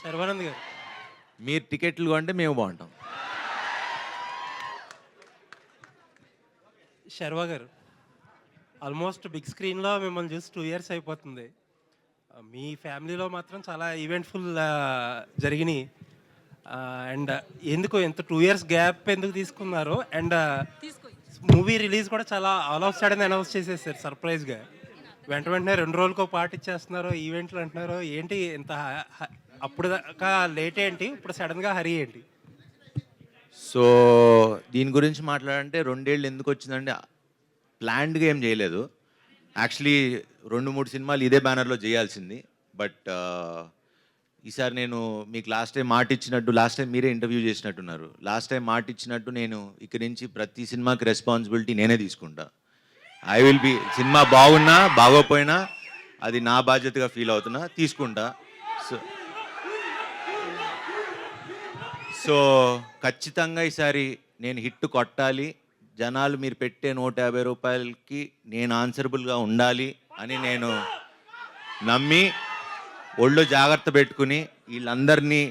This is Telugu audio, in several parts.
శర్వానంద్ గారు. మీరు టికెట్లు కొంటే మేము బాగుంటాం. శర్వా గారు, ఆల్మోస్ట్ బిగ్ స్క్రీన్‌లో మిమ్మల్ని చూసి 2 ఇయర్స్ అయిపోతుంది. మీ ఫ్యామిలీలో మాత్రం చాలా ఈవెంట్‌ఫుల్ జరిగినియి. అండ్ ఎందుకు ఇంత 2 ఇయర్స్ గ్యాప్ ఎందుకు తీసుకున్నారు? అండ్ మూవీ రిలీజ్ కూడా చాలా ఆల్ ఆఫ్ సడెన్ అనౌన్స్ చేసేసారు సర్ప్రైజ్‌గా. వెంటనే 2 రోజులకో పాట ఇచ్చేస్తున్నారు, ఈవెంట్లు అంటున్నారు. ఏంటి ఇంత అప్పుడు దాకా లేట్ ఏంటి? ఇప్పుడు సడెన్‌గా హరీ ఏంటి? సో దీని గురించి మాట్లాడంటే 2 ఏళ్ళు ఎందుకు వచ్చిందంటే ప్లాన్డ్‌గా ఏం చేయలేదు. యాక్చువల్లీ 2, 3 సినిమాలు ఇదే బ్యానర్‌లో చేయాల్సింది. బట్ ఈసారి నేను మీకు లాస్ట్ టైం మాట ఇచ్చినట్టు, లాస్ట్ టైం మీరే ఇంటర్వ్యూ చేసినట్టున్నారు. లాస్ట్ టైం మాట ఇచ్చినట్టు నేను ఇక్కడి నుంచి ప్రతి సినిమాకి రెస్పాన్సిబిలిటీ నేనే తీసుకుంటా. ఐ విల్ బి సినిమా బాగున్నా బాగోపోయినా అది నా బాధ్యతగా ఫీల్ అవుతున్నా, తీసుకుంటా. సో సో ఖచ్చితంగా ఈసారి నేను హిట్ కొట్టాలి. జనాలు మీరు పెట్టే ₹150కి నేను ఆన్సరబుల్గా ఉండాలి అని నేను నమ్మి ఒళ్ళు జాగ్రత్త పెట్టుకుని వీళ్ళందరినీ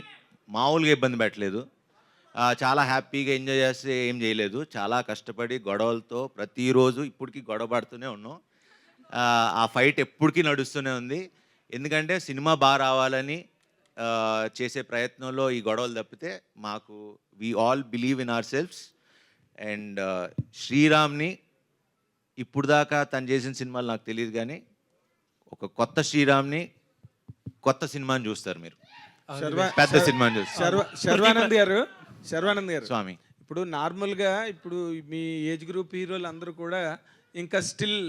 మామూలుగా ఇబ్బంది పెట్టలేదు. చాలా హ్యాపీగా ఎంజాయ్ చేస్తే ఏం చేయలేదు. చాలా కష్టపడి గొడవలతో ప్రతిరోజు ఇప్పటికీ గొడవ పడుతూనే ఉన్నాం. ఆ ఫైట్ ఎప్పటికీ నడుస్తూనే ఉంది. ఎందుకంటే సినిమా బాగా రావాలని చేసే ప్రయత్నంలో ఈ గొడవలు తప్పితే మాకు we all believe in our selves. And శ్రీరామ్ని ఇప్పుడు దాకా తను చేసిన సినిమాలు నాకు తెలియదు, కానీ ఒక కొత్త శ్రీరామ్ని కొత్త సినిమాని చూస్తారు మీరు, పెద్ద సినిమాని చూస్తారు. శర్వానంద్ గారు స్వామి, ఇప్పుడు నార్మల్గా ఇప్పుడు మీ ఏజ్ గ్రూప్ హీరోలు అందరూ కూడా ఇంకా స్టిల్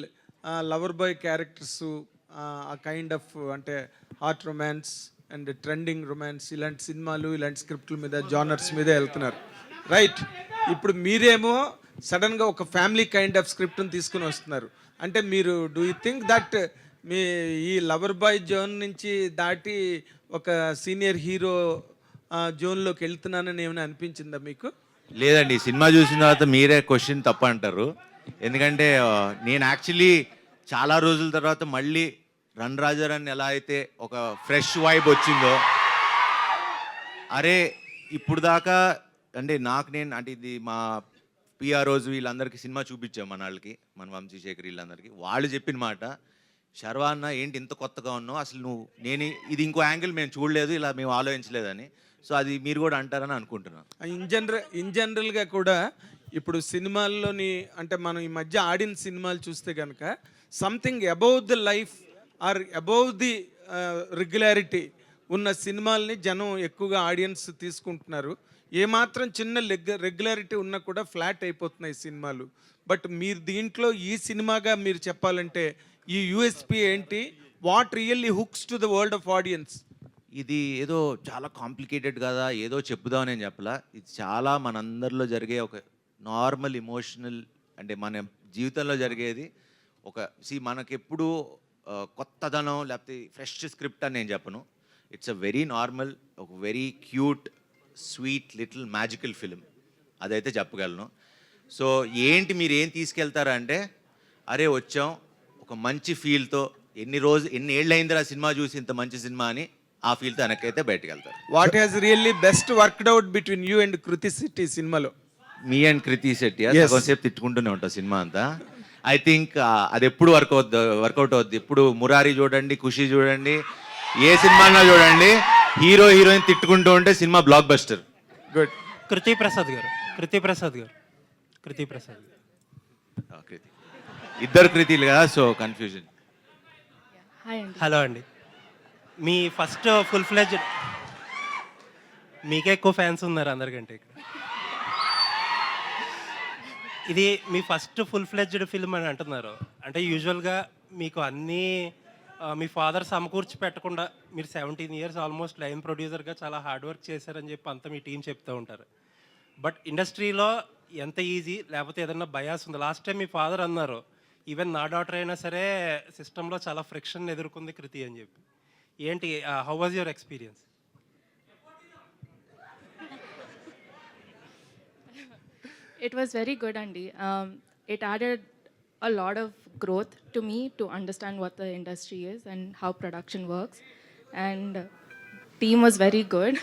లవర్ బాయ్ క్యారెక్టర్స్, ఆ కైండ్ ఆఫ్ అంటే heart romance and trending romance ఇలాంటి సినిమాలు ఇలాంటి స్క్రిప్ట్ల మీద జానర్స్ మీద వెళ్తున్నారు, రైట్? ఇప్పుడు మీరేమో సడన్గా ఒక ఫ్యామిలీ కైండ్ ఆఫ్ స్క్రిప్ట్ని తీసుకుని వస్తున్నారు. అంటే మీరు డూ యూ థింక్ దట్ మీ ఈ లవర్ బాయ్ జోన్ నుంచి దాటి ఒక సీనియర్ హీరో జోన్లోకి వెళ్తున్నానని ఏమైనా అనిపించిందా మీకు? లేదండి, సినిమా చూసిన తర్వాత మీరే క్వశ్చన్ తప్ప అంటారు. ఎందుకంటే నేను యాక్చువల్లీ చాలా రోజుల తర్వాత మళ్ళీ రన్ రాజారాన్ని ఎలా అయితే ఒక ఫ్రెష్ వైబ్ వచ్చిందో, అరే ఇప్పుడు దాకా అంటే అంటే ఇది మా పిఆర్ఓస్ వీళ్ళందరికీ సినిమా చూపించాం, మన వాళ్ళకి, మన వంశీశేఖర్ వీళ్ళందరికీ. వాళ్ళు చెప్పిన మాట, శర్వా అన్న ఏంటి ఇంత కొత్తగా ఉన్నావు, అసలు నేను ఇది ఇంకో యాంగిల్ మేము చూడలేదు, ఇలా మేము ఆలోచించలేదని. సో అది మీరు కూడా అంటారని అనుకుంటున్నాను. ఇన్ జనరల్గా కూడా ఇప్పుడు సినిమాల్లోని అంటే మనం ఈ మధ్య ఆడిన సినిమాలు చూస్తే కనుక something above the life or above the regularity ఉన్న సినిమాల్ని జనం ఎక్కువగా ఆడియన్స్ తీసుకుంటున్నారు. ఏమాత్రం చిన్న రెగ్యులారిటీ ఉన్నా కూడా ఫ్లాట్ అయిపోతున్నాయి సినిమాలు. బట్ మీరు దీంట్లో ఈ సినిమాగా మీరు చెప్పాలంటే ఈ యూఎస్పీ ఏంటి? What really hooks to the world of audience? ఇది ఏదో చాలా కాంప్లికేటెడ్ కదా, ఏదో చెప్పుదామని నేను చెప్పలా. ఇది చాలా మనందరిలో జరిగే ఒక నార్మల్ ఇమోషనల్, అంటే మన జీవితంలో జరిగేది. మనకెప్పుడు కొత్తదనం లేకపోతే ఫ్రెష్ స్క్రిప్ట్ అని నేను చెప్పను. ఇట్స్ అ వెరీ నార్మల్, ఒక very cute sweet little magical film, అదైతే చెప్పగలను. సో ఏంటి మీరు ఏం తీసుకెళ్తారా అంటే, అరే వచ్చాం ఒక మంచి ఫీల్తో, ఎన్ని ఏళ్ళైందిరా సినిమా చూసి ఇంత మంచి సినిమా అని ఆ ఫీల్తో వెనకైతే బయటకు వెళ్తారు. What has really best worked out between you and Krithi Shetty సినిమాలో? మీ అండ్ కృతి శెట్టి కొంతసేపు తిట్టుకుంటూనే ఉంటాం సినిమా అంతా. ఐ థింక్ అది ఎప్పుడు వర్కౌట్ అవుద్ది. ఇప్పుడు మురారి చూడండి, ఖుషి చూడండి, ఏ సినిమాలో చూడండి, హీరో హీరోయిన్ తిట్టుకుంటూ ఉంటే సినిమా బ్లాక్ బస్టర్. గుడ్. కృతి ప్రసాద్ గారు. ఇద్దరు కృతిలు కదా, సో కన్ఫ్యూజన్. హలో అండి. మీ ఫస్ట్ ఫుల్ ఫ్లెడ్జ్డ్, మీకే ఎక్కువ ఫ్యాన్స్ ఉన్నారు అందరికంటే ఇక్కడ. ఇది మీ ఫస్ట్ ఫుల్ ఫ్లెడ్జ్డ్ ఫిల్మ్ అని అంటున్నారు. అంటే యూజువల్గా మీకు అన్నీ మీ ఫాదర్ సమకూర్చి పెట్టకుండా మీరు 17 ఇయర్స్ ఆల్మోస్ట్ లైన్ ప్రొడ్యూసర్గా చాలా హార్డ్ వర్క్ చేశారని చెప్పి అంతా మీ టీం చెప్తూ ఉంటారు. బట్ ఇండస్ట్రీలో ఎంత ఈజీ, లేకపోతే ఏదన్నా బయాస్ ఉంది? లాస్ట్ టైం మీ ఫాదర్ అన్నారు, ఈవెన్ నా డాటర్ అయినా సరే సిస్టంలో చాలా ఫ్రిక్షన్ ఎదుర్కొంది కృతి అని చెప్పి. ఏంటి, how was your experience? It was very good, Andy. It added a lot of growth to me to understand what the industry is and how production works. And team was very good.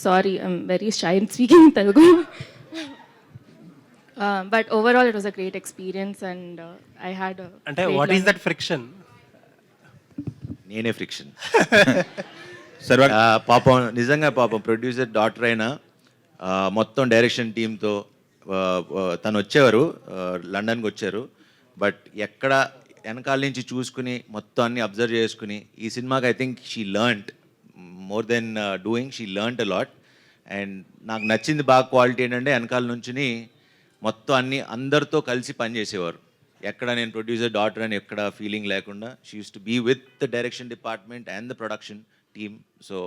Sorry, I'm very shy in speaking Telugu. But overall, it was a great experience, and I had a. అంటే great what is learning. That friction? నేనే ఫ్రిక్షన్. సర్వ పాపం నిజంగా పాపం ప్రొడ్యూసర్ డాక్టర్ అయినా మొత్తం డైరెక్షన్ టీంతో తను వచ్చేవారు, లండన్కి వచ్చారు. బట్ ఎక్కడ వెనకాల నుంచి చూసుకుని మొత్తం అన్ని అబ్జర్వ్ చేసుకుని ఈ సినిమాకి I think she learned more than doing, she learned a lot. And నాకు నచ్చింది బాగా క్వాలిటీ ఏంటంటే వెనకాల నుంచి మొత్తం అన్ని అందరితో కలిసి పనిచేసేవారు. ఎక్కడ నేను ప్రొడ్యూసర్ డాటర్ అని ఎక్కడ ఫీలింగ్ లేకుండా she uses to be with the direction department and the production team. So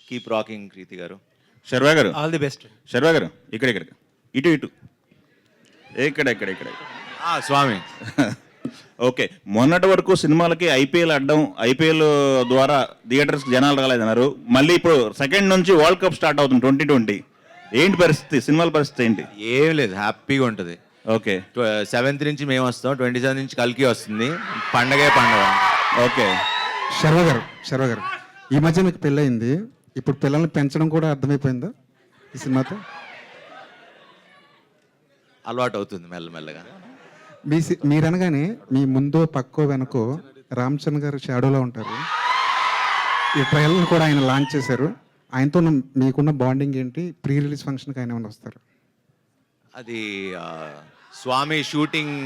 keep rocking Krithi garu. Sharwa గారు, ఆల్ ది బెస్ట్. శర్వా గారు ఇక్కడ ఇక్కడ ఇటు ఇటు ఇక్కడ ఇక్కడ ఇక్కడ స్వామి. ఓకే, మొన్నటి వరకు సినిమాలకి ఐపీఎల్ అడ్డం, ఐపీఎల్ ద్వారా థియేటర్స్కి జనాలు రాలేదన్నారు. మళ్ళీ ఇప్పుడు సెకండ్ నుంచి వరల్డ్ కప్ స్టార్ట్ అవుతుంది 2020. ఏంటి పరిస్థితి, సినిమాల పరిస్థితి ఏంటి? ఏం లేదు, హ్యాపీగా ఉంటుంది. ఓకే 7th నుంచి మేము వస్తాం, 27 నుంచి కల్కి వస్తుంది. పండగే పండగ. ఓకే శర్వ గారు, ఈ మధ్య మీకు పెళ్ళయింది, ఇప్పుడు పిల్లల్ని పెంచడం కూడా అర్థమైపోయిందా ఈ సినిమాతో? అలవాటు అవుతుంది మెల్లమెల్లగా. మీరనగానే మీ ముందో పక్కో వెనకో రామ్ చరణ్ గారు షాడోలో ఉంటారు. ఈ ట్రయల్ని కూడా ఆయన లాంచ్ చేశారు. ఆయనతో మీకున్న బాండింగ్ ఏంటి? ప్రీ రిలీజ్ ఫంక్షన్కి ఆయన ఏమైనా వస్తారు? అది స్వామి షూటింగ్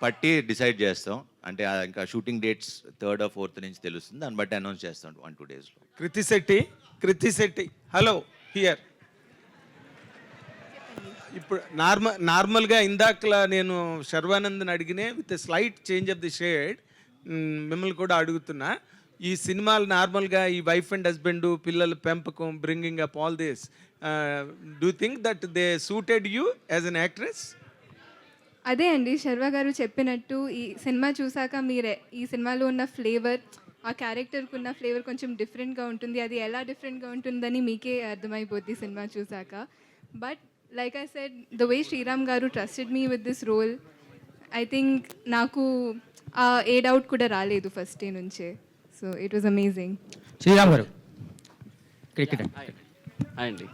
పట్టి డిసైడ్ చేస్తాం. అంటే ఇంకా shooting dates 3rd or 4th నుంచి తెలుస్తుంది, దాన్ని బట్టి అనౌన్స్ చేస్తాం 1-2 daysలో. Krithi Shetty hello here. ఇప్పుడు నార్మల్గా ఇందాకలా నేను శర్వానంద్ని అడిగినే with slight change of the shade మిమ్మల్ని కూడా అడుగుతున్నా. ఈ సినిమాలు నార్మల్గా ఈ వైఫ్ అండ్ హస్బెండ్ పిల్లల పెంపకం, bringing up all this, do think that they suited you as an actress? అదే అండి, శర్వ గారు చెప్పినట్టు ఈ సినిమా చూసాక మీరే ఈ సినిమాలో ఉన్న ఫ్లేవర్, ఆ క్యారెక్టర్కి ఉన్న ఫ్లేవర్ కొంచెం డిఫరెంట్గా ఉంటుంది. అది ఎలా డిఫరెంట్గా ఉంటుందని మీకే అర్థమైపోద్ది సినిమా చూసాక. But like I said, the way Sriram garu trusted me with this role, I think నాకు ఏ డౌట్ కూడా రాలేదు ఫస్ట్ డే నుంచే. So it was amazing. Sriram garu ఇక్కడ అండి,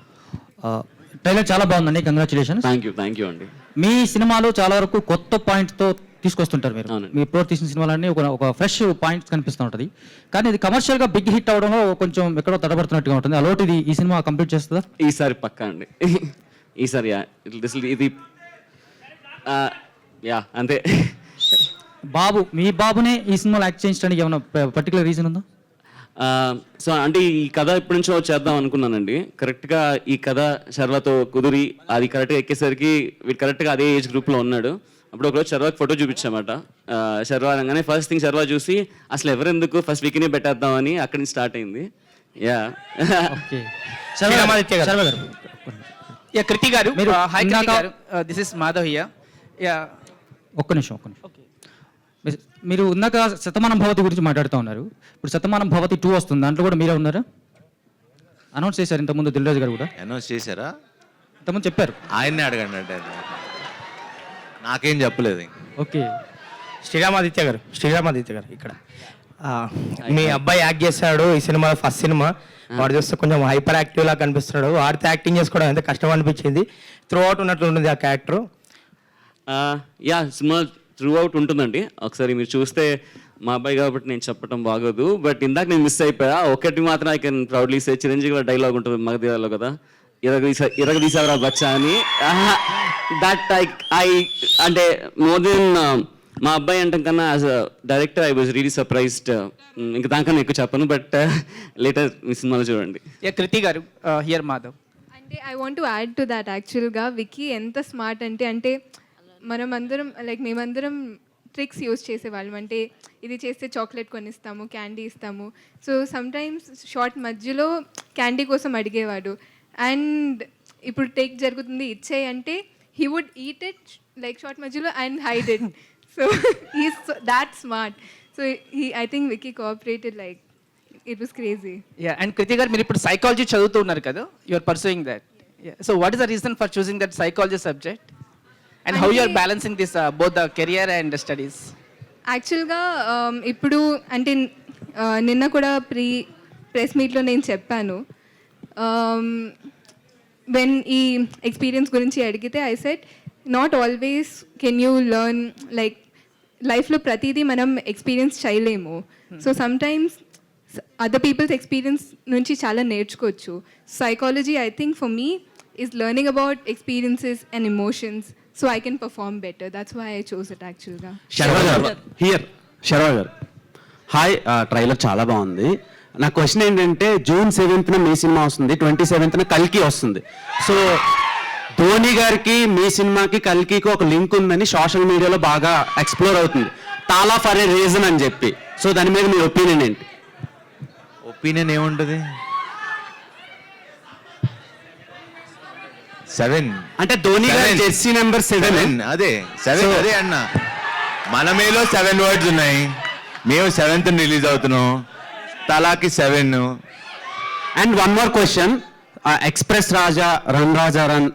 ట్రైలర్ చాలా బాగుందండి, కంగ్రాచులేషన్స్. థ్యాంక్ యూ అండి. మీ సినిమాలో చాలా వరకు కొత్త పాయింట్తో తీసుకొస్తుంటారు మీరు. అవునండి. మీ ఇప్పుడు తీసిన సినిమాలన్నీ ఒక ఫ్రెష్ పాయింట్స్ కనిపిస్తూ ఉంటుంది. కానీ ఇది కమర్షియల్గా బిగ్ హిట్ అవడంలో కొంచెం ఎక్కడో తడబడుతున్నట్టుగా ఉంటుంది. అలాంటిది ఈ సినిమా కంప్లీట్ చేస్తుందా? ఈసారి పక్కా అండి. ఈసారి ఇది అంతే. బాబు, మీ బాబునే ఈ సినిమాలో యాక్ట్ చేయించడానికి ఏమైనా పర్టికులర్ రీజన్ ఉందా? సో అంటే ఈ కథ ఇప్పటి నుంచో చేద్దాం అనుకున్నానండి. కరెక్ట్గా ఈ కథ శర్వాతో కుదిరి అది కరెక్ట్గా ఎక్కేసరికి వీడు కరెక్ట్గా అదే ఏజ్ గ్రూప్లో ఉన్నాడు. అప్పుడు ఒకరోజు శర్వాకి ఫోటో చూపించామాట. శర్వా అనగానే ఫస్ట్ థింగ్ శర్వా చూసి అసలు ఎవరెందుకు ఫస్ట్ వీక్నే పెట్టేద్దామని అక్కడి నుంచి స్టార్ట్ అయింది. ఓకే, కృతి గారు, మీరు హాయ్ కృతి ఇందాక- గారు, దిస్ ఇస్ మాధవ్ హియర్. ఒక్క నిమిషం. మీరు ఇందాక శతమానం భవతి గురించి మాట్లాడుతూ ఉన్నారు. ఇప్పుడు శతమానం భవతి 2 వస్తుంది, దాంట్లో కూడా మీరే ఉన్నారా? అనౌన్స్ చేశారు ఇంతకుముందు దిల్రాజు గారు కూడా. అనౌన్స్ చేశారా? ఇంతకుముందు చెప్పారు. ఆయన్నే అడగండి అంటే నాకేం చెప్పలేదు. ఓకే, శ్రీరామాదిత్య గారు ఇక్కడ మీ అబ్బాయి యాక్ట్ చేశాడు ఈ సినిమా, ఫస్ట్ సినిమా. వాడు చూస్తే కొంచెం హైపర్ యాక్టివ్ లా కనిపిస్తున్నాడు. వాడితో యాక్టింగ్ చేసుకోవడం ఎంత కష్టం అనిపించింది. త్రూ అవుట్ ఉన్నట్లు ఉంటుంది ఆ క్యారెక్టర్. సినిమా త్రూ అవుట్ ఉంటుందండి. ఒకసారి మీరు చూస్తే, మా అబ్బాయి కాబట్టి నేను చెప్పడం బాగోదు, బట్ ఇందాక నేను మిస్ అయిపోయా. ఒకటి మాత్రం I can proudly say, Chiranjeevi dialogue ఉంటుంది మగధీరాలో కదా, ఇరగదీసావరా బచ్చా అని. దట్ ఐ అంటే మోర్ దెన్ మా అబ్బాయి అంటే కన్నా as a director I was really surprised. ఇంకా దానికన్నా ఎక్కువ చెప్పను, బట్ లేటర్ మీ సినిమాలో చూడండి. కృతి గారు హియర్ మాధవ్. అంటే I want to add to that. యాక్చువల్గా విక్కీ ఎంత స్మార్ట్ అంటే మేమందరం ట్రిక్స్ యూజ్ చేసేవాళ్ళం. అంటే ఇది చేస్తే చాక్లెట్ కొనిస్తాము, క్యాండీ ఇస్తాము. సో సమ్టైమ్స్ షార్ట్ మధ్యలో క్యాండీ కోసం అడిగేవాడు. అండ్ ఇప్పుడు టేక్ జరుగుతుంది ఇచ్చేయి అంటే he would eat it like shot మధ్యలో and hide it. So he's that smart. So I think Vicky cooperated like it was crazy. And Krithi garu, మీరు ఇప్పుడు సైకాలజీ చదువుతూ ఉన్నారు కదా, you are pursuing that. So what is the reason for choosing that psychology subject? And how you are balancing this both the career and studies? యాక్చువల్గా ఇప్పుడు అంటే నిన్న కూడా ప్రెస్ మీట్లో నేను చెప్పాను. వెన్ ఈ ఎక్స్పీరియన్స్ గురించి అడిగితే I said not always can you learn, like లైఫ్లో ప్రతిదీ మనం ఎక్స్పీరియన్స్ చేయలేము. So sometimes other people's experience నుంచి చాలా నేర్చుకోవచ్చు. Psychology I think for me is learning about experiences and emotions so I can perform better. That's why I chose it యాక్చువల్గా. శర్వా గారు హాయ్, ట్రైలర్ చాలా బాగుంది. నా క్వశ్చన్ ఏంటంటే జూన్ 7th మీ సినిమా వస్తుంది, 27th కల్కి వస్తుంది. సో ధోని గారికి మీ సినిమాకి కల్కికి ఒక లింక్ ఉందని సోషల్ మీడియాలో బాగా ఎక్స్ప్లోర్ అవుతుంది, తాలా ఫర్ ఏ రీజన్ అని చెప్పి. సో దాని మీద మీ ఒపీనియన్ ఏంటి? ఒపీనియన్ ఏముంటుంది? 7 అంటే ధోని గారి జెర్సీ నెంబర్ 7. అదే 7 అదే అన్న. మన మేలో 7 వర్డ్స్ ఉన్నాయి, మేము 7th రిలీజ్ అవుతున్నాం, తలాకి 7. And one more question, express Raja, run Raja run,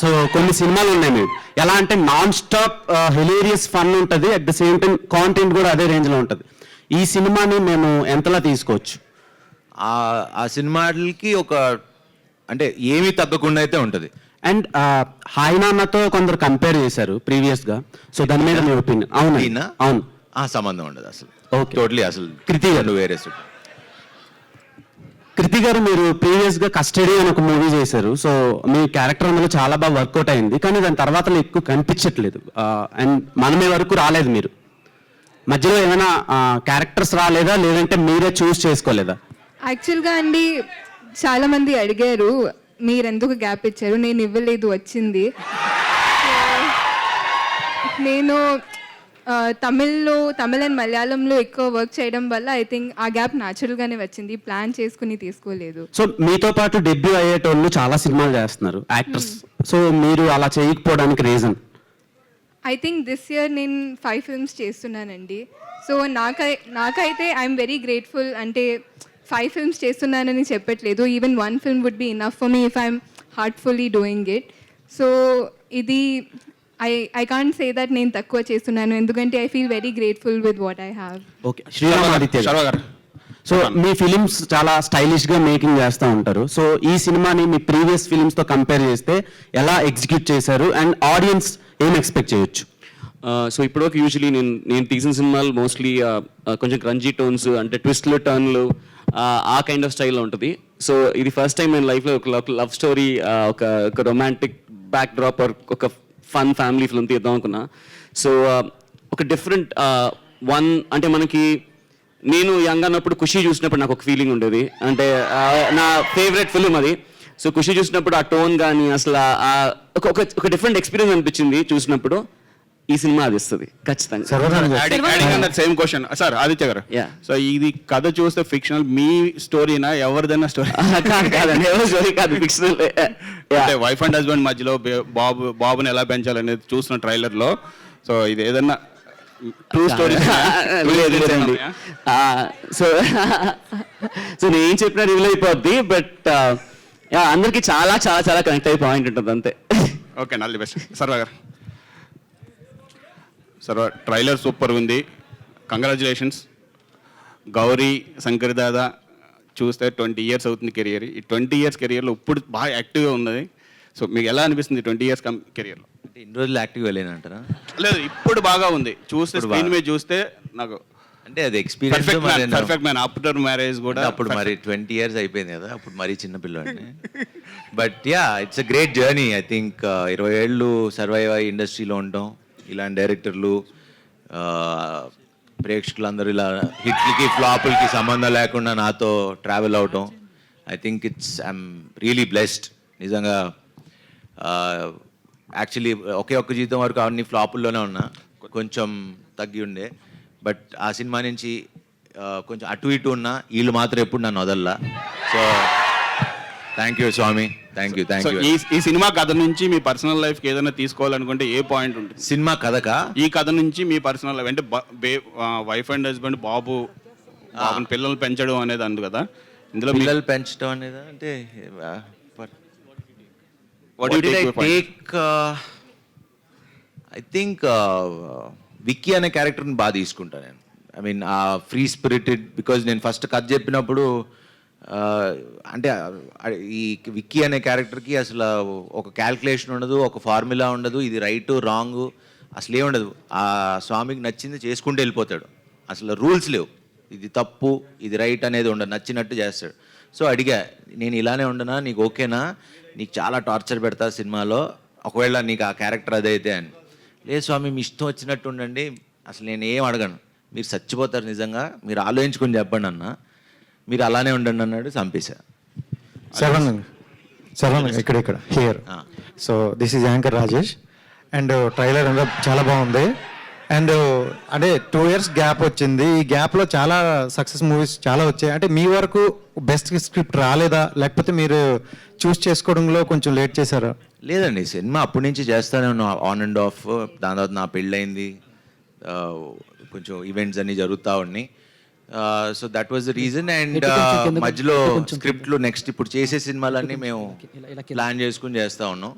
so కొన్ని సినిమాలు ఉన్నాయి మీరు ఎలా అంటే నాన్ స్టాప్ హిలేరియస్ ఫన్ ఉంటుంది, at the same time content కూడా అదే రేంజ్లో ఉంటుంది. ఈ సినిమాని మేము ఎంతలా తీసుకోవచ్చు? ఆ సినిమాలకి ఒక అంటే ఏమీ తగ్గకుండా అయితే ఉంటుంది. అండ్ హాయ్ నాన్నతో కొందరు కంపేర్ చేశారు ప్రీవియస్గా, సో దాని మీద మీ ఒపీనియన్? అవును అవును. ఆ సంబంధం ఉండదు అసలు. ఓకే, టోటలీ అసలు కృతి గారు వేరే. కృతి గారు మీరు ప్రీవియస్గా కస్టడీ అని ఒక మూవీ చేశారు, సో మీ క్యారెక్టర్ అందులో చాలా బాగా వర్కౌట్ అయింది, కానీ దాని తర్వాత ఎక్కువ కనిపించట్లేదు. అండ్ మనమే వరకు రాలేదు, మీరు మధ్యలో ఏమైనా క్యారెక్టర్స్ రాలేదా, లేదంటే మీరే చూస్ చేసుకోలేదా? యాక్చువల్గా అండి చాలామంది అడిగారు మీరు ఎందుకు గ్యాప్ ఇచ్చారు, నేను ఇవ్వలేదు, వచ్చింది. నేను తమిళ్ అండ్ మలయాళంలో ఎక్కువ వర్క్ చేయడం వల్ల ఐ థింక్ ఆ గ్యాప్ న్యాచురల్గానే వచ్చింది, ప్లాన్ చేసుకుని తీసుకోలేదు. సో మీతో పాటు డెబ్యూ అయ్యేటోళ్ళు చాలా సినిమాలు చేస్తున్నారు యాక్టర్స్, సో మీరు అలా చేయకపోవడానికి reason? I think this year నేను 5 ఫిల్మ్స్ చేస్తున్నానండి. సో నాకైతే ఐఎమ్ వెరీ గ్రేట్ఫుల్. అంటే 5 ఫిల్మ్స్ చేస్తున్నానని చెప్పట్లేదు, even 1 film would be enough for me if I'm heartfully doing it. So ఇది ఐ కాంట్ సే దట్ నేను తక్కువ చేస్తున్నాను, ఎందుకంటే I feel very grateful with what I have. Okay, Sriramaditya garu, so me films చాలా స్టైలిష్గా మేకింగ్ చేస్తూ ఉంటారు. సో ఈ సినిమాని మీ ప్రీవియస్ ఫిలిమ్స్తో కంపేర్ చేస్తే ఎలా ఎగ్జిక్యూట్ చేశారు అండ్ ఆడియన్స్ ఏం ఎక్స్పెక్ట్ చేయొచ్చు? సో ఇప్పటివరకు యూజువలీ నేను తీసిన సినిమాలు మోస్ట్లీ కొంచెం క్రంజీ టోన్స్, అంటే ట్విస్ట్లు, టర్న్లు, ఆ కైండ్ ఆఫ్ స్టైల్లో ఉంటుంది. సో ఇది ఫస్ట్ టైం నేను లైఫ్లో ఒక లవ్ స్టోరీ, ఒక రొమాంటిక్ బ్యాక్ డ్రాప్, ఒక ఫన్ ఫ్యామిలీ ఫిల్మ్ తీద్దాం అనుకున్నా. సో ఒక డిఫరెంట్ వన్, అంటే మనకి నేను యంగ్ అన్నప్పుడు ఖుషి చూసినప్పుడు నాకు ఒక ఫీలింగ్ ఉండేది, అంటే నా ఫేవరెట్ ఫిల్మ్ అది. సో ఖుషి చూసినప్పుడు ఆ టోన్ కానీ అసలు ఒక డిఫరెంట్ ఎక్స్పీరియన్స్ అనిపించింది చూసినప్పుడు. ఈ సినిమా అది ఇస్తుంది ఖచ్చితంగా. సేమ్ క్వశ్చన్ సార్ ఆదిత్య గారు. సో ఇది కథ చూస్తే ఫిక్షనల్, మీ స్టోరీనా ఎవరిదైనా స్టోరీ? కాదండి, ఎవరి స్టోరీ కాదు, ఫిక్షనల్. అంటే వైఫ్ అండ్ హస్బెండ్ మధ్యలో బాబుని ఎలా పెంచాలనేది చూసిన ట్రైలర్ లో. సో ఇది ఏదన్నా ట్రూ స్టోరీ? లేదండి. సో నేను ఏం చెప్పినా రివీల్ అయిపోద్ది, బట్ అందరికి చాలా చాలా చాలా కనెక్ట్ అయ్యే పాయింట్ ఉంటుంది అంతే. Okay, all the best. Sarwa garu. Sarwa, trailer super ఉంది, కంగ్రాచులేషన్స్. గౌరీ, శంకర్ దాదా చూస్తే 20 years అవుతుంది కెరియర్. ఈ 20 years కెరియర్లో ఇప్పుడు బాగా యాక్టివ్గా ఉన్నది. సో మీకు ఎలా అనిపిస్తుంది 20 years కెరియర్లో? అంటే ఇన్ని రోజులు యాక్టివ్గా లేనంటారా? లేదు, ఇప్పుడు బాగా ఉంది, చూస్తే స్క్రీన్ మీద చూస్తే నాకు. అంటే అది experience perfect man. After marriage కూడా అప్పుడు మరి 20 years అయిపోయింది కదా, అప్పుడు మరీ చిన్న పిల్లోడిని. But yeah, it's a great journey. I think 20 ఏళ్ళు సర్వైవ్ అయ్యి ఇండస్ట్రీలో ఉండటం, ఇలాంటి డైరెక్టర్లు, ప్రేక్షకులందరూ ఇలా హిట్లకి ఫ్లాపులకి సంబంధం లేకుండా నాతో ట్రావెల్ అవటం, I think I'm really blessed నిజంగా. యాక్చువల్లీ ఒక్క జీతం వరకు అన్ని ఫ్లాపుల్లోనే ఉన్నా, కొంచెం తగ్గి ఉండే. బట్ ఆ సినిమా నుంచి కొంచెం అటు ఇటు ఉన్నా, వీళ్ళు మాత్రం ఎప్పుడు నన్ను వదల్లా. So thank you Swami, thank you. ఈ సినిమా కథ నుంచి మీ పర్సనల్ లైఫ్కి ఏదైనా తీసుకోవాలనుకుంటే ఏ పాయింట్ ఉంటుంది? సినిమా కథకా? ఈ కథ నుంచి మీ పర్సనల్ లైఫ్ అంటే వైఫ్ అండ్ హస్బెండ్, బాబుని పిల్లలు పెంచడం అనేది అందు కదా, ఇందులో పిల్లలు పెంచడం అనేది అంటే ఐ థింక్ విక్కీ అనే క్యారెక్టర్ని బాగా తీసుకుంటాను నేను. ఐ మీన్ ఆ ఫ్రీ స్పిరిటెడ్, బికాజ్ నేను ఫస్ట్ కథ చెప్పినప్పుడు అంటే ఈ విక్కీ అనే క్యారెక్టర్కి అసలు ఒక క్యాల్కులేషన్ ఉండదు, ఒక ఫార్ములా ఉండదు, ఇది రైటు రాంగు అసలు ఏముండదు. ఆ స్వామికి నచ్చింది చేసుకుంటూ వెళ్ళిపోతాడు, అసలు రూల్స్ లేవు, ఇది తప్పు ఇది రైట్ అనేది ఉండదు, నచ్చినట్టు చేస్తాడు. సో అడిగా, నేను ఇలానే ఉండనా, నీకు ఓకేనా, నీకు చాలా టార్చర్ పెడతా సినిమాలో ఒకవేళ నీకు ఆ క్యారెక్టర్ అదైతే అని. లేదు స్వామి మీ ఇష్టం వచ్చినట్టు ఉండండి, అసలు నేను ఏం అడగను, మీరు చచ్చిపోతారు నిజంగా, మీరు ఆలోచించుకొని చెప్పండి అన్న, మీరు అలానే ఉండండి అన్నాడు. చంపేశా. శరవణ్ ఇక్కడ here. So this is anchor Rajesh and trailer అంతా చాలా బాగుంది. అండ్ అంటే 2 years గ్యాప్ వచ్చింది, ఈ గ్యాప్లో చాలా సక్సెస్ మూవీస్ చాలా వచ్చాయి. అంటే మీ వరకు బెస్ట్ స్క్రిప్ట్ రాలేదా, లేకపోతే మీరు చూస్ చేసుకోవడంలో కొంచెం లేట్ చేశారా? లేదండి, సినిమా అప్పటి నుంచి చేస్తానే ఉన్నాం, ఆన్ అండ్ ఆఫ్. దాని తర్వాత నా పెళ్ళయింది, కొంచెం ఈవెంట్స్ అన్నీ జరుగుతూ ఉన్నాయి. So that was the reason. And మధ్యలో స్క్రిప్ట్లు నెక్స్ట్ ఇప్పుడు చేసే సినిమాలన్నీ మేము ప్లాన్ చేసుకుని చేస్తూ ఉన్నాం.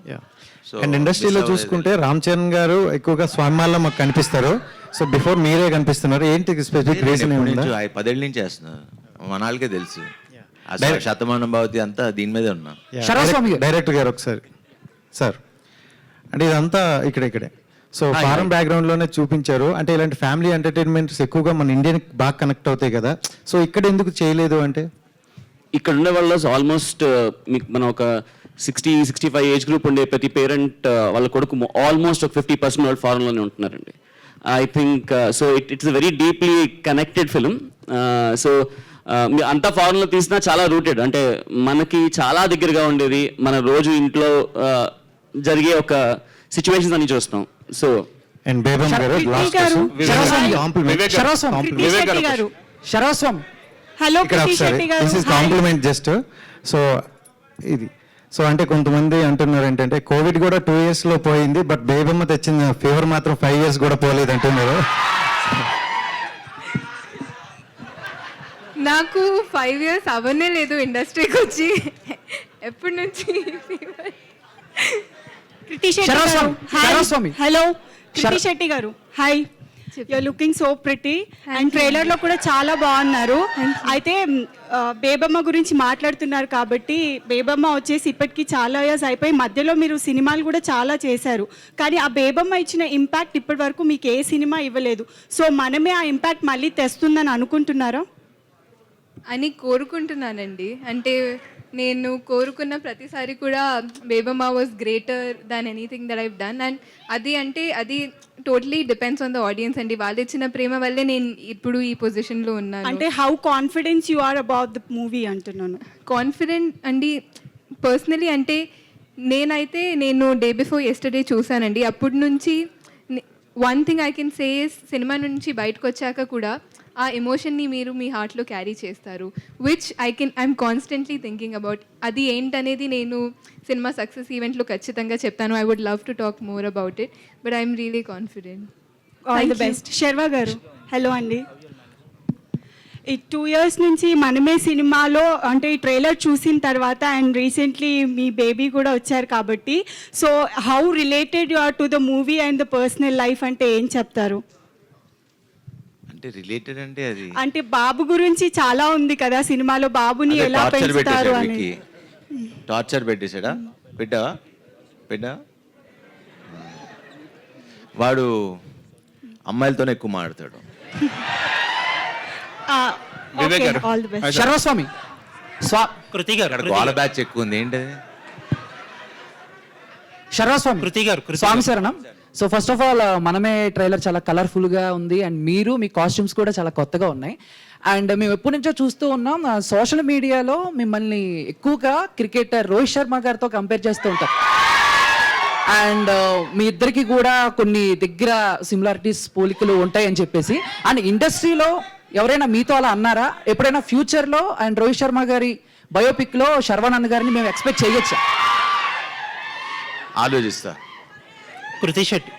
సో అండ్ ఇండస్ట్రీలో చూసుకుంటే రామ్ చరణ్ గారు ఎక్కువగా స్వామిమాల్లో మాకు కనిపిస్తారు. సో బిఫోర్ మీరే కనిపిస్తున్నారు, ఏంటి స్పెసిఫిక్ రీజన్ ఏముంది? 10 ఏళ్ళ నుంచి చేస్తున్నారు, మనాలకే తెలుసు. అసలు శతమానం భవతి అంతా దీని మీదే ఉన్నా. డైరెక్టర్ గారు ఒకసారి సార్, అంటే ఇదంతా ఇక్కడే సో ఫారెన్ బ్యాక్గ్రౌండ్లోనే చూపించారు. అంటే ఇలాంటి ఫ్యామిలీ ఎంటర్టైన్మెంట్స్ ఎక్కువగా మన ఇండియన్కి బాగా కనెక్ట్ అవుతాయి కదా, సో ఇక్కడ ఎందుకు చేయలేదు అంటే? ఇక్కడ ఉండే వాళ్ళు ఆల్మోస్ట్ మీకు మనం ఒక 60-65 ఏజ్ గ్రూప్ ఉండే ప్రతి పేరెంట్ వాళ్ళ కొడుకు ఆల్మోస్ట్ ఒక 50% వాళ్ళు ఫారెన్లోనే ఉంటున్నారండి. I think so it's very deeply connected film. So అంతా ఫారెన్లో తీసినా చాలా రూటెడ్, అంటే మనకి చాలా దగ్గరగా ఉండేది, మన రోజు ఇంట్లో జరిగే ఒక సిచ్యువేషన్స్ అన్ని చూస్తాం. సో అండ్ బేబం గారు లాస్ట్ కాంప్లిమెంట్ జస్ట్. సో ఇది సో అంటే కొంతమంది అంటున్నారు ఏంటంటే కోవిడ్ కూడా 2 years లో పోయింది, బట్ బేబమ్మ తెచ్చిన ఫీవర్ మాత్రం 5 years కూడా పోలేదు అంటున్నారు. నాకు 5 years అవనే లేదు ఇండస్ట్రీకి వచ్చి, ఎప్పటి నుంచి హలో కృతి శెట్టి గారు, hi, your looking so pretty and ట్రైలర్లో కూడా చాలా బాగున్నారు. అయితే బేబమ్మ గురించి మాట్లాడుతున్నారు కాబట్టి, బేబమ్మ వచ్చేసి ఇప్పటికీ చాలా ఇయర్స్ అయిపోయి మధ్యలో మీరు సినిమాలు కూడా చాలా చేశారు, కానీ ఆ బేబమ్మ ఇచ్చిన ఇంపాక్ట్ ఇప్పటి వరకు మీకు ఏ సినిమా ఇవ్వలేదు. సో మనమే ఆ ఇంపాక్ట్ మళ్ళీ తెస్తుందని అనుకుంటున్నారా? అని కోరుకుంటున్నానండి. అంటే నేను కోరుకున్న ప్రతిసారి కూడా Bebamma was greater than anything that I've done. And అది totally depends on the audience అండి. వాళ్ళు ఇచ్చిన ప్రేమ వల్లే నేను ఇప్పుడు ఈ పొజిషన్లో ఉన్నాను. అంటే how confidence you are about the movie అంటున్నాను. కాన్ఫిడెంట్ అండి పర్సనలీ. అంటే నేను డే బిఫోర్ ఎస్టర్డే చూసానండి. అప్పటి నుంచి one thing I can say cinema నుంచి బయటకు వచ్చాక కూడా ఆ ఎమోషన్ని మీరు మీ హార్ట్లో క్యారీ చేస్తారు, which I'm constantly thinking about. అది ఏంటనేది నేను సినిమా సక్సెస్ ఈవెంట్లో ఖచ్చితంగా చెప్తాను. I would love to talk more about it, but I'm really confident. All the best. Sharwa garu, hello అండి. ఈ 2 years నుంచి మనమే సినిమాలో అంటే ఈ ట్రైలర్ చూసిన తర్వాత అండ్ రీసెంట్లీ మీ బేబీ కూడా వచ్చారు కాబట్టి, so how related you are to the movie and the personal life అంటే ఏం చెప్తారు? రిలేటెడ్ అంటే అది అంటే బాబు గురించి చాలా ఉంది కదా సినిమాలో, బాబుని ఎలా పెంచుతారు అని. టార్చర్ పెట్టేశాడా? పెట్టా వాడు అమ్మాయిలతోనే ఎక్కువ మాట్లాడతాడు. శర్వస్వామి కృతి గారు, గోల బ్యాచ్ ఎక్కువ ఉంది ఏంటది? శర్వస్వామి కృతి గారు, స్వామి శరణం. So first of all Manamey trailer చాలా కలర్ఫుల్గా ఉంది అండ్ మీ కాస్ట్యూమ్స్ కూడా చాలా కొత్తగా ఉన్నాయి. అండ్ మేము ఎప్పటి నుంచో చూస్తూ ఉన్నాం, సోషల్ మీడియాలో మిమ్మల్ని ఎక్కువగా క్రికెటర్ రోహిత్ శర్మ గారితో కంపేర్ చేస్తూ ఉంటారు. అండ్ మీ ఇద్దరికి కూడా కొన్ని దగ్గర సిమిలారిటీస్ పోలికలు ఉంటాయని చెప్పేసి, అండ్ ఇండస్ట్రీలో ఎవరైనా మీతో అలా అన్నారా ఎప్పుడైనా ఫ్యూచర్లో? అండ్ రోహిత్ శర్మ గారి బయోపిక్లో శర్వానంద్ గారిని మేము ఎక్స్పెక్ట్ చేయొచ్చా? ఆలోచిస్తా. కృతి శెట్టి,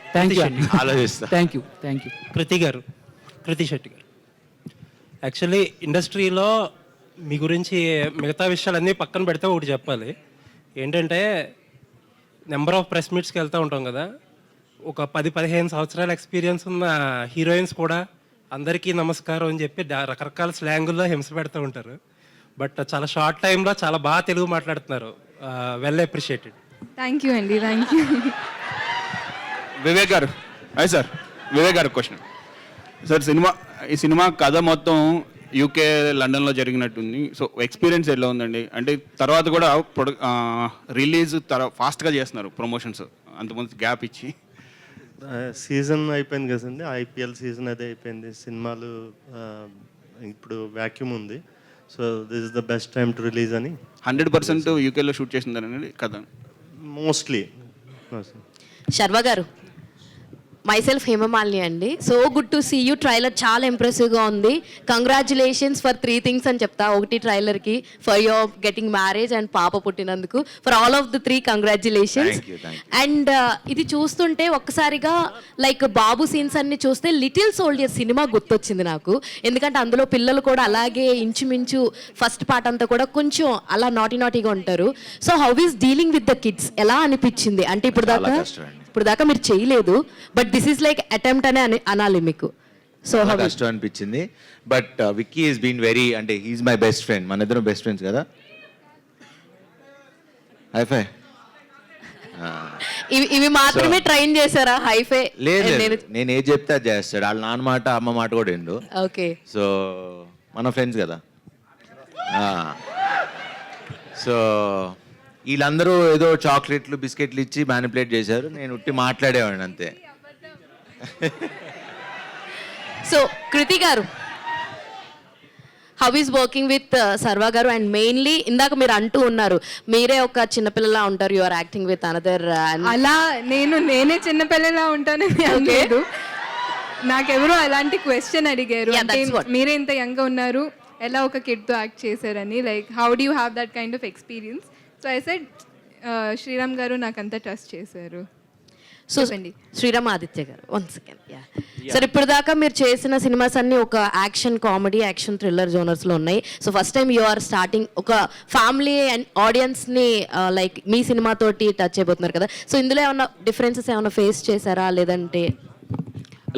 ఆలోచిస్తా. Thank you. కృతి శెట్టి గారు, యాక్చువల్లీ ఇండస్ట్రీలో మీ గురించి మిగతా విషయాలన్నీ పక్కన పెడితే ఒకటి చెప్పాలి. ఏంటంటే నెంబర్ ఆఫ్ ప్రెస్ మీట్స్కి వెళ్తూ ఉంటాం కదా, ఒక 10-15 సంవత్సరాల ఎక్స్పీరియన్స్ ఉన్న హీరోయిన్స్ కూడా అందరికీ నమస్కారం అని చెప్పి రకరకాల స్లాంగుల్లో హింస పెడుతూ ఉంటారు. బట్ చాలా షార్ట్ టైంలో చాలా బాగా తెలుగు మాట్లాడుతున్నారు. Well appreciated. థ్యాంక్ యూ అండి, థ్యాంక్ యూ. వివేక్ గారు, అయ్యి సార్, వివేక్ గారు క్వశ్చన్ సార్. ఈ సినిమా కథ మొత్తం యూకే లండన్లో జరిగినట్టుంది. సో ఎక్స్పీరియన్స్ ఎలా ఉందండి? అంటే తర్వాత కూడా రిలీజ్ ఫాస్ట్గా చేస్తున్నారు ప్రమోషన్స్, అంతకుముందు గ్యాప్ ఇచ్చి. సీజన్ అయిపోయింది కదండి, ఐపీఎల్ సీజన్ అదే అయిపోయింది. సినిమాలు ఇప్పుడు వ్యాక్యూమ్ ఉంది. So this is the best time to release అని. 100% యూకేలో షూట్ చేసిందనండి కథ మోస్ట్లీ. శర్వ గారు, మైసెల్ఫ్ హేమమాలిని అండి. So good to see you. Trailer చాలా ఇంప్రెసివ్గా ఉంది. కంగ్రాచులేషన్స్ ఫర్ 3 things అని చెప్తా. ఒకటి ట్రైలర్కి for your getting marriage and పాప పుట్టినందుకు. For all of the 3 congratulations. And ఇది చూస్తుంటే ఒక్కసారిగా లైక్ బాబు సీన్స్ అన్ని చూస్తే లిటిల్ సోల్జర్ సినిమా గుర్తొచ్చింది నాకు. ఎందుకంటే అందులో పిల్లలు కూడా అలాగే ఇంచుమించు ఫస్ట్ పార్ట్ అంతా కూడా కొంచెం అలా నాటీగా ఉంటారు. So how is dealing with the kids ఎలా అనిపించింది? అంటే ఇప్పుడు దాకా మీరు చేయలేదు, but this is like attempt అనే అనాలి మీకు. సో కష్టం అనిపించింది. But Vicky is been very, అంటే హీఈస్ మై బెస్ట్ ఫ్రెండ్. మన ఇద్దరం బెస్ట్ ఫ్రెండ్స్ కదా. హైఫై ఇవి మాత్రమే ట్రైన్ చేశారా? హైఫై లేదు, నేను ఏది చెప్తే అది చేస్తాడు. వాళ్ళ నాన్న మాట అమ్మ మాట కూడా ఎండు. ఓకే. సో మన ఫ్రెండ్స్ కదా. సో వీళ్ళందరూ ఏదో చాక్లెట్లు బిస్కెట్లు ఇచ్చి మ్యానిపులేట్ చేశారు. నేను ఉట్టి మాట్లాడేవాడిని అంతే. సో కృతి గారు, హౌ ఈస్ వర్కింగ్ విత్ సర్వా గారు? అండ్ మెయిన్లీ ఇందాక మీరు అంటూ ఉన్నారు మీరే ఒక చిన్నపిల్లలా ఉంటారు, you are acting with another. అలా నేనే చిన్నపిల్లలా ఉంటానని అనలేదు. నాకెవరో అలాంటి క్వశ్చన్ అడిగారు, అంటే మీరే ఇంత యంగ్ ఉన్నారు, ఎలా ఒక కిడ్తో యాక్ట్ చేశారని. Like how do you have that kind of experience? So I said Sriram garu నాకంతా ట్రస్ట్ చేశారు. సో శ్రీరామ్ ఆదిత్య గారు, 1 second. సార్ ఇప్పుడు దాకా మీరు చేసిన సినిమాస్ అన్ని ఒక యాక్షన్ కామెడీ, యాక్షన్ థ్రిల్లర్ జోనర్స్లో ఉన్నాయి. So first time you are starting ఒక ఫ్యామిలీ అండ్ ఆడియన్స్ని లైక్ మీ సినిమాతోటి టచ్ అయిపోతున్నారు కదా. సో ఇందులో ఏమన్నా డిఫరెన్సెస్ ఏమైనా ఫేస్ చేశారా? లేదంటే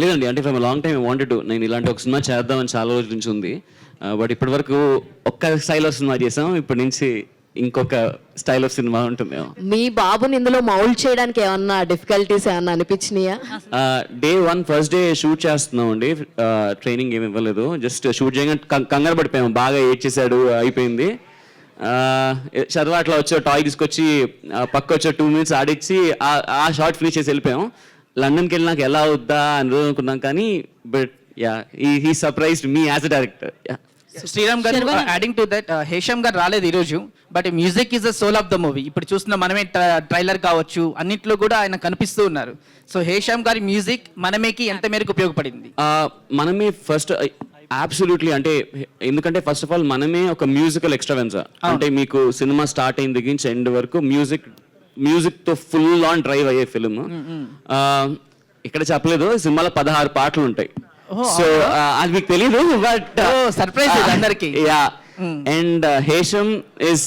లేదండి, అంటే from long time wanted to, నేను ఇలాంటి ఒక సినిమా చేద్దామని చాలా రోజుల నుంచి ఉంది. బట్ ఇప్పటి వరకు ఒక్క స్టైల్ ఆఫ్ సినిమా చేసాం, ఇప్పటి నుంచి ఇంకొక స్టైల్ ఆఫ్ సినిమా ఉంటుంది. మీ బాబుని ఇందులో మౌల్డ్ చేయడానికి ఏమన్నా డిఫికల్టీస్ ఏమన్నా అనిపించినాయా? డే 1 ఫస్ట్ డే షూట్ చేస్తున్నాం అండి. ట్రైనింగ్ ఏమి ఇవ్వలేదు, జస్ట్ షూట్ చేయగానే కంగారు పడిపోయాము. బాగా ఏడ్చేసాడు, అయిపోయింది. చదువు అట్లా వచ్చే టాయ్ తీసుకొచ్చి పక్క వచ్చే 2 minutes ఆడిచ్చి ఆ షార్ట్ ఫినిష్ చేసి వెళ్ళిపోయాం. లండన్కి వెళ్ళి నాకు ఎలా అవుద్దా అని రోజు అనుకున్నాం, కానీ but he surprised me as a director. Sriram garu, adding to that, Hesham garu రాలేదు ఈరోజు, but music is the soul of the movie. ఇప్పుడు చూస్తున్న మనమే ట్రైలర్ కావచ్చు, అన్నింటిలో కూడా ఆయన కనిపిస్తూ ఉన్నారు. సో హేషమ్ గారి మ్యూజిక్ మనమేకి ఎంత మేరకు ఉపయోగపడింది? మనమే ఫస్ట్ అబ్సల్యూట్లీ, అంటే ఎందుకంటే ఫస్ట్ ఆఫ్ ఆల్ మనమే ఒక మ్యూజికల్ ఎక్స్ట్రావెన్సా. అంటే మీకు సినిమా స్టార్ట్ అయిన దగ్గర నుంచి ఎండ్ వరకు మ్యూజిక్ తో ఫుల్ ఆన్ డ్రైవ్ అయ్యే ఫిల్మ్. ఇక్కడ చెప్పలేదు, సినిమాలో 16 పాటలు ఉంటాయి. సో అది మీకు తెలీదు, బట్ సర్ప్రైజ్ అందరికి. Yeah, and Hesham is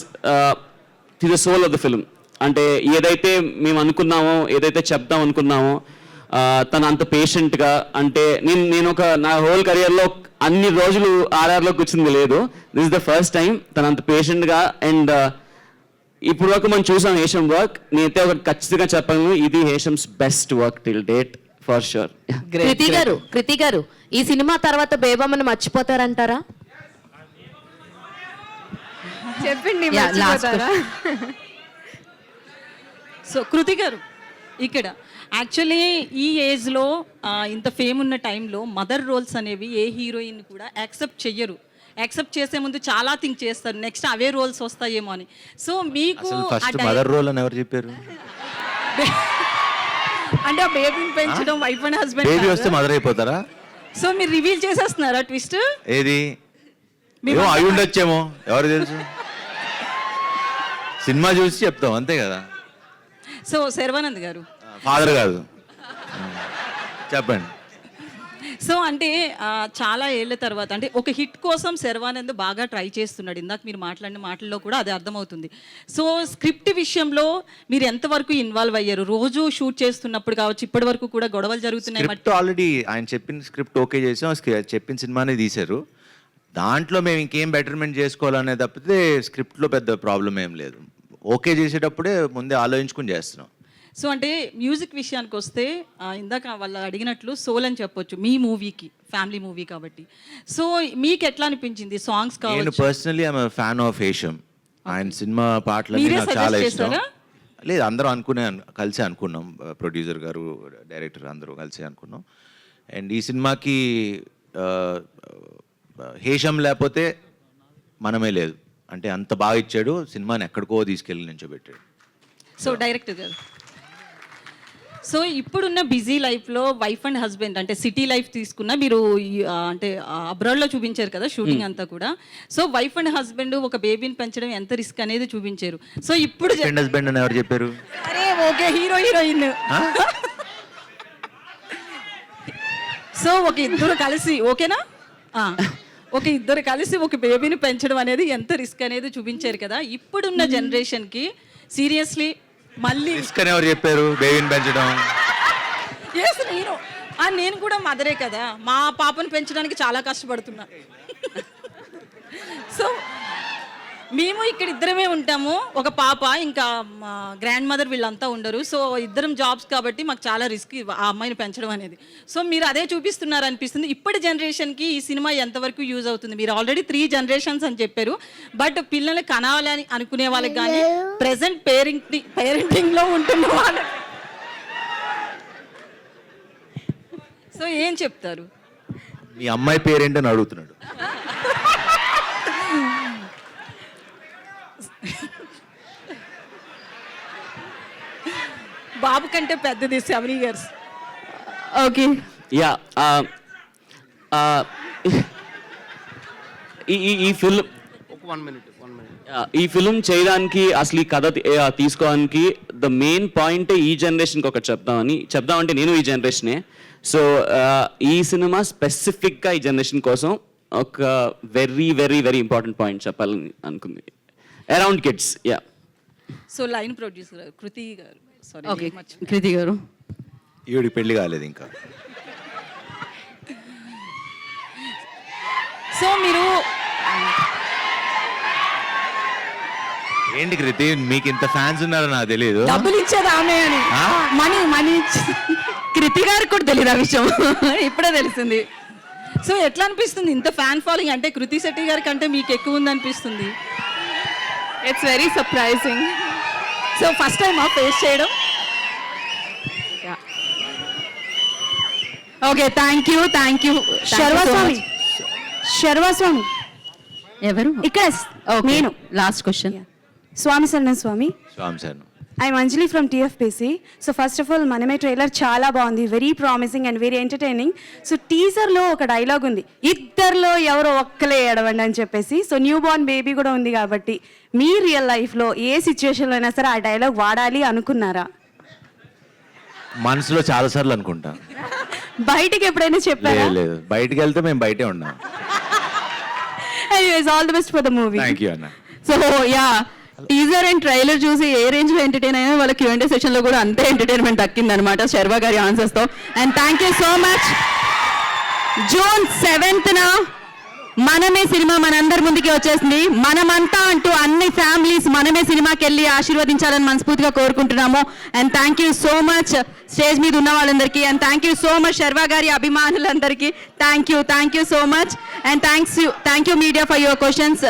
the soul of the film. అంటే ఏదైతే మేము అనుకున్నామో, ఏదైతే చెప్దాం అనుకున్నామో, తను అంత పేషెంట్గా, అంటే నేను నా హోల్ కెరియర్లో అన్ని రోజులు ఆర్ఆర్లో కూర్చుంది లేదు. This is the first time తను అంత పేషెంట్గా. అండ్ ఇప్పుడు వరకు మనం చూసాం హేషమ్ వర్క్. నేనైతే ఒకటి ఖచ్చితంగా చెప్పాను, ఇది Hesham's best work till date for sure. Krithi garu, ఈ సినిమా తర్వాత బేబమ్మని మర్చిపోతారంటారా? చెప్పండి. సో కృతి గారు, ఇక్కడ యాక్చువల్లీ ఈ ఏజ్లో ఇంత ఫేమ్ ఉన్న టైంలో మదర్ రోల్స్ అనేవి ఏ హీరోయిన్ కూడా యాక్సెప్ట్ చెయ్యరు. యాక్సెప్ట్ చేసే ముందు చాలా థింక్ చేస్తారు, నెక్స్ట్ అవే రోల్స్ వస్తాయేమో అని. సో మీకు ఫస్ట్ మదర్ రోల్ అని ఎవరు చెప్పారు? అంటే ఆ బేబీని పెంచడం, వైఫ్ అండ్ హస్బెండ్, బేబీ వస్తే మదర్ అయిపోతారా? సో మీరు రివీల్ చేసేస్తున్నారా ట్విస్ట్? ఏది అయి ఉండొచ్చేమో, ఎవరు తెలుసు. సినిమా చూసి చెప్తాం అంతే కదా. సో శర్వానంద్ గారు, ఫాదర్ కాదు, చెప్పండి. సో అంటే చాలా ఏళ్ళ తర్వాత అంటే ఒక హిట్ కోసం శర్వానంద్ బాగా ట్రై చేస్తున్నాడు. ఇందాక మీరు మాట్లాడిన మాటల్లో కూడా అది అర్థమవుతుంది. సో స్క్రిప్ట్ విషయంలో మీరు ఎంతవరకు ఇన్వాల్వ్ అయ్యారు? రోజు షూట్ చేస్తున్నప్పుడు కావచ్చు, ఇప్పటి వరకు కూడా గొడవలు జరుగుతున్నాయి. ఆల్రెడీ ఆయన చెప్పిన స్క్రిప్ట్ ఓకే చేసాం, చెప్పిన సినిమానే తీశారు. దాంట్లో మేము ఇంకేం బెటర్మెంట్ చేసుకోవాలనే తప్పితే స్క్రిప్ట్లో పెద్ద ప్రాబ్లం ఏం లేదు. ఓకే చేసేటప్పుడే ముందే ఆలోచించుకుని చేస్తున్నాం. సో అంటే మ్యూజిక్ విషయానికి వస్తే ఇందాక వాళ్ళు అడిగినట్లు సోల్ అని చెప్పొచ్చు మీ మూవీకి, ఫ్యామిలీ మూవీ కాబట్టి. సో మీకు ఎట్లా అనిపించింది సాంగ్స్ నేను కావచ్చు? Personally I'm fan of Hesham. ఆయన సినిమా పాటలన్నీ మీరే నాకు చాలా suggest ఇష్టం. చేశారా? లేదు, అందరం కలిసి అనుకున్నాం, ప్రొడ్యూసర్ గారు, డైరెక్టర్ అందరూ కలిసి అనుకున్నాం. అండ్ ఈ సినిమాకి హేషం లేకపోతే మనమే లేదు. అంటే అంత బాగా ఇచ్చాడు, సినిమాని ఎక్కడికో తీసుకెళ్ళి నించోబెట్టాడు. సో డైరెక్టర్ గారు, సో ఇప్పుడున్న బిజీ లైఫ్లో వైఫ్ అండ్ హస్బెండ్ అంటే సిటీ లైఫ్ తీసుకున్న మీరు అంటే అబ్రాడ్లో చూపించారు కదా షూటింగ్ అంతా కూడా. సో వైఫ్ అండ్ హస్బెండ్ ఒక బేబీని పెంచడం ఎంత రిస్క్ అనేది చూపించారు. సో ఇప్పుడు హస్బెండ్ అని ఎవరు చెప్పారు? అరే ఓకే, హీరో హీరోయిన్. సో ఒక ఇద్దరు కలిసి ఓకేనా, ఒక ఇద్దరు కలిసి ఒక బేబీని పెంచడం అనేది ఎంత రిస్క్ అనేది చూపించారు కదా. ఇప్పుడున్న జనరేషన్కి సీరియస్లీ మళ్ళీ రిస్క్ అని ఎవరు చెప్పారు బేబీని పెంచడం? నేను కూడా మదరే కదా, మా పాపను పెంచడానికి చాలా కష్టపడుతున్నా. సో మేము ఇక్కడ ఇద్దరమే ఉంటాము, ఒక పాప, ఇంకా మా గ్రాండ్ మదర్ వీళ్ళంతా ఉండరు. సో ఇద్దరం జాబ్స్ కాబట్టి మాకు చాలా రిస్క్ ఆ అమ్మాయిని పెంచడం అనేది. సో మీరు అదే చూపిస్తున్నారు అనిపిస్తుంది. ఇప్పటి జనరేషన్కి ఈ సినిమా ఎంతవరకు యూజ్ అవుతుంది? మీరు ఆల్రెడీ 3 generations అని చెప్పారు, బట్ పిల్లల్ని కనాలని అనుకునే వాళ్ళకి కానీ ప్రెసెంట్ పేరెంటింగ్లో ఉంటున్న వాళ్ళకి సో ఏం చెప్తారు? మీ అమ్మాయి పేరేంటని అడుగుతున్నాడు. బాబు కంటే పెద్దది 7 years. ఓకే యా, ఈ ఫిల్మ్ ఈ ఫిల్మ్ చేయడానికి అసలు ఈ కథ తీసుకోవడానికి ద మెయిన్ పాయింట్ ఈ జనరేషన్కి ఒకటి చెప్దామంటే నేను ఈ జనరేషనే. సో ఈ సినిమా స్పెసిఫిక్గా ఈ జనరేషన్ కోసం ఒక very very very important point చెప్పాలని అనుకుంది, around kids. Yeah. So line producer Krithi garu, okay కృతి గారు. ఈవిడికి పెళ్లి కాలేదు ఇంకా. సో మీరు ఏంటి కృతి, మీకు ఇంత ఫ్యాన్స్ ఉన్నారో నాకు తెలియదు. డబ్బులు ఇచ్చేది ఆమె అని, మనీ కృతి గారికి కూడా తెలియదు ఆ విషయం, ఇప్పుడే తెలిసింది. సో ఎట్లా అనిపిస్తుంది ఇంత ఫ్యాన్ ఫాలోయింగ్? అంటే కృతి శెట్టి గారి కంటే మీకు ఎక్కువ ఉంది అనిపిస్తుంది. It's very surprising. So first time face చేయడం. Okay, thank you. శర్వాస్వామి ఎవరు ఇక్కడ? నేను లాస్ట్ క్వశ్చన్. స్వామి శరణం స్వామి. Sir I'm Anjali from TFPC. So first of all Manamey trailer చాలా బాగుంది, very promising and very entertaining. So టీజర్లో ఒక డైలాగ్ ఉంది, ఇద్దరిలో ఎవరో ఒక్కలే ఏడవండి అని చెప్పేసి. సో న్యూ బోర్న్ బేబీ కూడా ఉంది కాబట్టి మీ రియల్ లైఫ్లో ఏ సిచ్యువేషన్లో అయినా సరే ఆ డైలాగ్ వాడాలి అనుకున్నారా? మనసులో చాలా సార్లు అనుకుంటా. బయటికి ఎప్పుడైనా చెప్పారా? లేదు, బయటికి వెళ్తే మేము బయటే ఉన్నాం. Anyways, all the best for the movie. Thank you అన్న. So yeah, teaser and trailer చూసి ఏ రేంజ్ లో ఎంటర్టైన్ అయ్యో వాళ్ళ Q&A సెషన్ లో కూడా అంతే ఎంటర్టైన్మెంట్ దక్కింది అనమాట శర్వా గారి ఆన్సర్స్ తో. And thank you so much. June 7th మనమే సినిమా మనందరి ముందుకి వచ్చేసింది. మనమంతా అంటూ అన్ని ఫ్యామిలీస్ మనమే సినిమాకి వెళ్ళి ఆశీర్వదించాలని మనస్ఫూర్తిగా కోరుకుంటున్నాము. And thank you so much stage మీద ఉన్న వాళ్ళందరికీ. And thank you so much Sharwa garu అభిమానులందరికీ. Thank you so much. And thank you media for your questions.